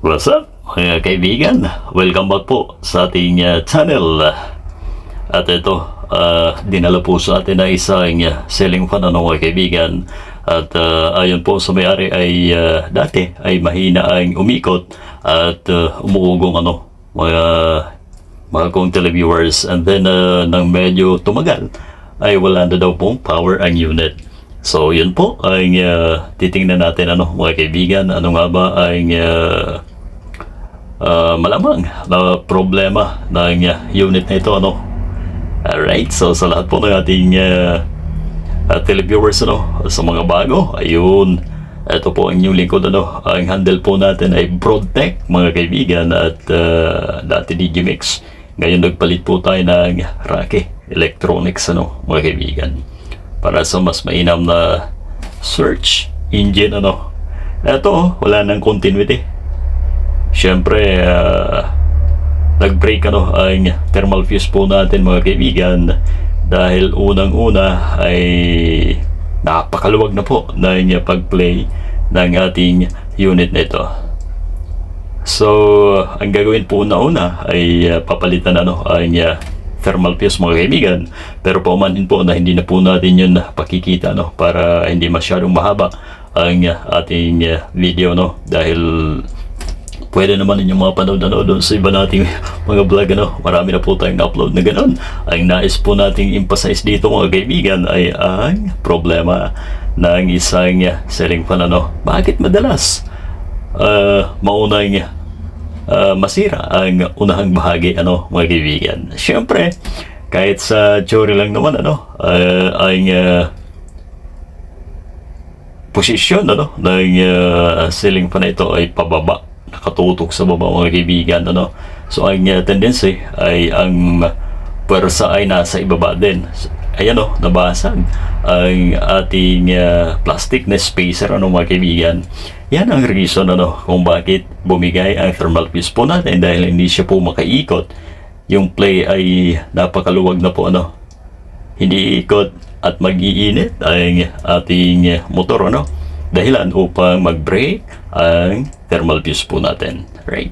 What's up mga kaibigan? Welcome back po sa ating channel. At ito, dinala po sa atin na isang ceiling fan mga kaibigan. At ayon po sa may-ari ay dati ay mahina ang umikot at umuugong mga kong televiewers. And then nang medyo tumagal ay wala na daw pong power ang unit. So yun po ang titingnan natin mga kaibigan, ano nga ba ang malamang na problema ng unit na ito Alright, so sa lahat po ng ating televiewers sa mga bago, ayun, ito po ang inyong lingkod ang handle po natin ay Broadtech mga kaibigan at dati Digimix. Ngayon nagpalit po tayo ng Rake Electronics mga kaibigan, para sa mas mainam na search engine Ito, wala nang continuity. Siyempre, nag-break ang thermal fuse po natin mga kaibigan, dahil unang-una ay napakaluwag na po ng pag-play ng ating unit na ito. So, ang gagawin po una ay papalitan ang thermal fuse mga kaibigan, pero paumanhin po na hindi na po natin yun pakikita para hindi masyadong mahaba ang ating video dahil pwede naman ninyong mga panood doon sa iba nating mga vlog marami na po tayong upload na ganoon. Ang nais po nating emphasize dito mga kaibigan ay ang problema ng isang ceiling fan bakit madalas maunang masira ang unahang bahagi mga kaibigan. Siyempre kahit sa theory lang naman ang posisyon ng ceiling fan ito ay pababa, nakatutok sa baba mga kaibigan so ang tendency ay ang pwersa ay nasa ibaba din. Ayan nabasag ang ating plastic na spacer mga kaibigan. Yan ang reason kung bakit bumigay ang thermal fuse po natin, dahil hindi siya po makaikot. Yung play ay napakaluwag na po hindi ikot at mag-iinit ang ating motor dahilan upang mag-break ang thermal fuse po natin, right?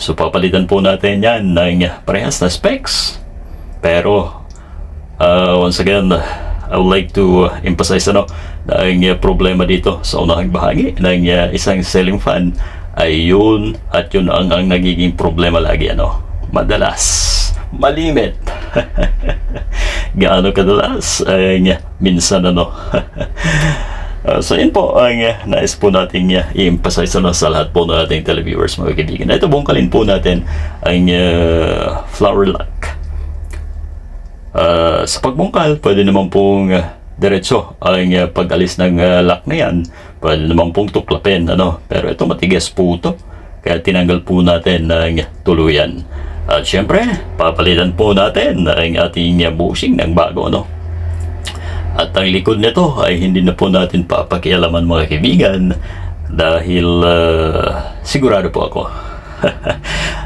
So papalitan po natin yan ng parehas na specs. Pero once again, I would like to emphasize na ang problema dito sa unahang bahagi ng isang ceiling fan ay yun, at yun ang nagiging problema lagi madalas malimit. Gaano kadalas ay minsan so yun po ang nais po natin i-emphasize sa lahat po ng ating televiewers mga kaibigan. Ito bungkalin po natin ang flower lock. Sa pagbungkal, pwede naman pong diretso ang pag-alis ng lock na yan. Pwede naman pong tuklapin pero ito matigas po ito, kaya tinanggal po natin ng tuluyan. At syempre papalitan po natin ang ating bushing ng bago At ang likod nito ay hindi na po natin papakialaman mga kaibigan, dahil sigurado po ako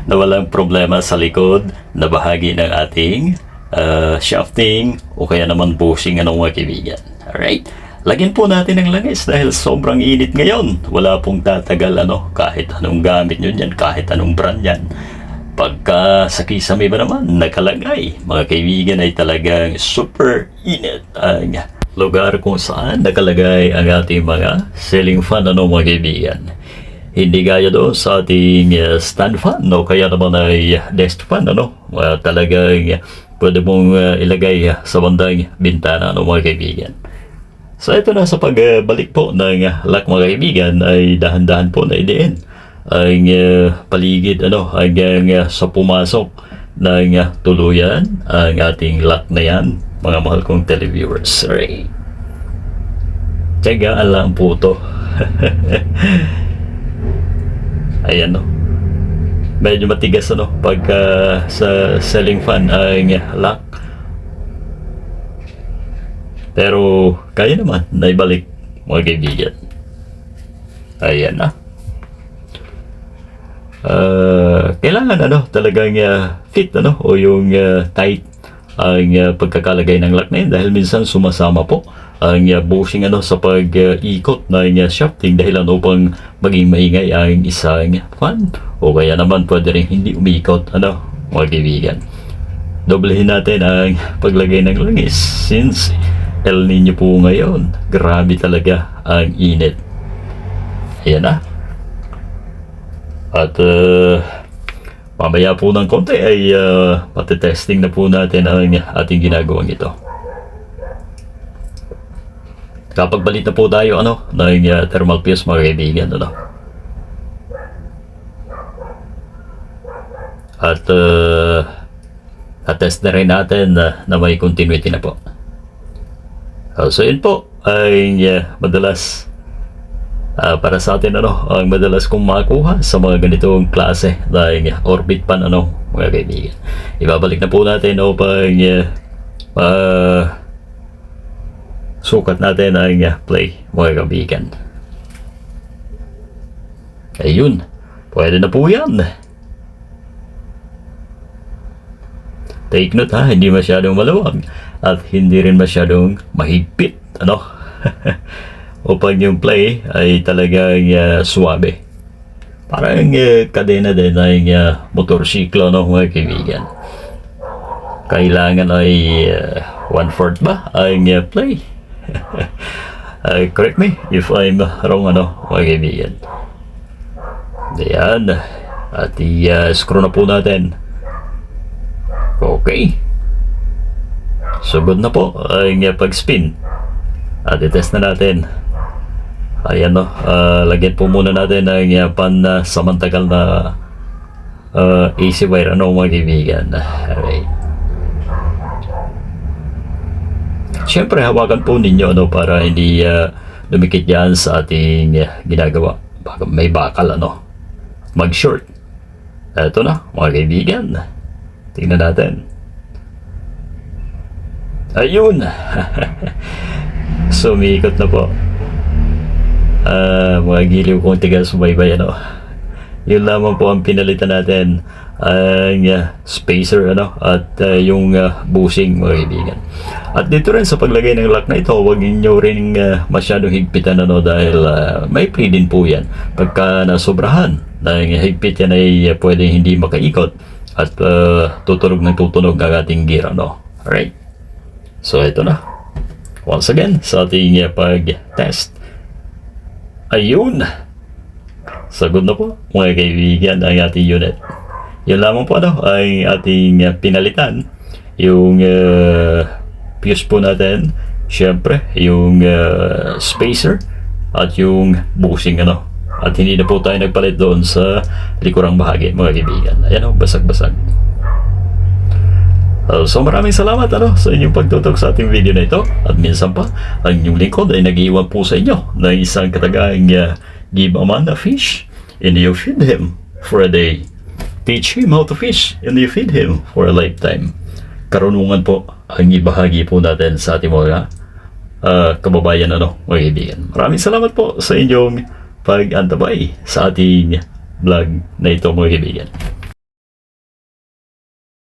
na walang problema sa likod na bahagi ng ating shafting o kaya naman bushing mga kaibigan. Alright, lagyan po natin ng langis dahil sobrang init ngayon. Wala pong tatagal kahit anong gamit nyo dyan, kahit anong brand yan. Pagka sa kisame ba naman nakalagay mga kaibigan ay talagang super init ang lugar kung saan nakalagay ang ating mga ceiling fan mga kaibigan. Hindi gaya doon sa ating stand fan kaya naman ay desk fan talagang pwede mong ilagay sa bandang bintana mga kaibigan. So ito na, sa pagbalik po ng lock mga kaibigan ay dahan-dahan po na idiin ang paligid hanggang sa pumasok ng tuluyan ang ating lock na yan mga mahal kong televiewers. Right, tiyagaan lang po ito. Ayan medyo matigas pagka sa ceiling fan ang lock, pero kaya naman naibalik mga kaibigan. Ayan kailangan talagang fit o yung tight ang pagkakalagay ng lock na yun, dahil minsan sumasama po ang bushing sa pag-ikot ng shafting dahilan upang maging maingay ang isang fan, o kaya naman pwede rin hindi umikot mga kaibigan. Doblehin natin ang paglagay ng langis since El Nino po ngayon, grabe talaga ang init. Ayan na. At mamaya po ng konti ay patitesting na po natin ang ating ginagawang ito. Kapag balit na po tayo ng thermal fuse mga kaibigan. At attest na rin natin na may continuity na po. So yun po ay madalas para sa atin ang madalas kong makuha sa mga ganitong klase ng orbit pan mga kaibigan. Ibabalik na po natin upang sukat natin ang play mga kaibigan. Ayun, pwede na po yan. Take note hindi masyadong maluwag at hindi rin masyadong mahigpit upang yung play ay talagang suwabe. Parang kadena din ng motorsiklo mga kaibigan. Kailangan ay 1/4 ba ang play? Correct me if I'm wrong mga kaibigan. Ayan, at i-screw na po natin. Okay, so good na po ang pag-spin. At i-test na natin. Ayan lagyan po muna natin ang samantagal na AC wire mga kaibigan. Alright. Siyempre hawakan po ninyo para hindi dumikit yan sa ating ginagawa. Baka may bakal mag-short. Eto na mga kaibigan, tingnan natin. Ayun. Sumiikot na po. Mga giliw kong tigas subaybay yun lamang po ang pinalitan natin, ang spacer at yung bushing mga kaibigan. At dito rin sa paglagay ng lock na ito, huwag niyo rin masyadong higpitan dahil may play din po yan. Pagka nasobrahan ng higpit yan ay pwedeng hindi makaikot at tutunog ng tutunog ang ating gear Alright, so ito na once again sa ating pag-test. Ayun, sagod na po mga kaibigan ang ating unit. Yun lamang po ang ating pinalitan, yung fuse po natin, syempre yung spacer at yung bushing at hindi na po tayo nagpalit doon sa likurang bahagi mga kaibigan. Ayan basag-basag. So maraming salamat sa inyong pagtutok sa ating video na ito. At minsan pa ang inyong lingkod ay nag-iwan po sa inyo ng isang katagang give a man a fish and you feed him for a day, teach him how to fish and you feed him for a lifetime. Karunungan po ang ibahagi po natin sa ating mga kababayan mga kaibigan. Maraming salamat po sa inyong pag-antabay sa ating vlog na ito mga kaibigan.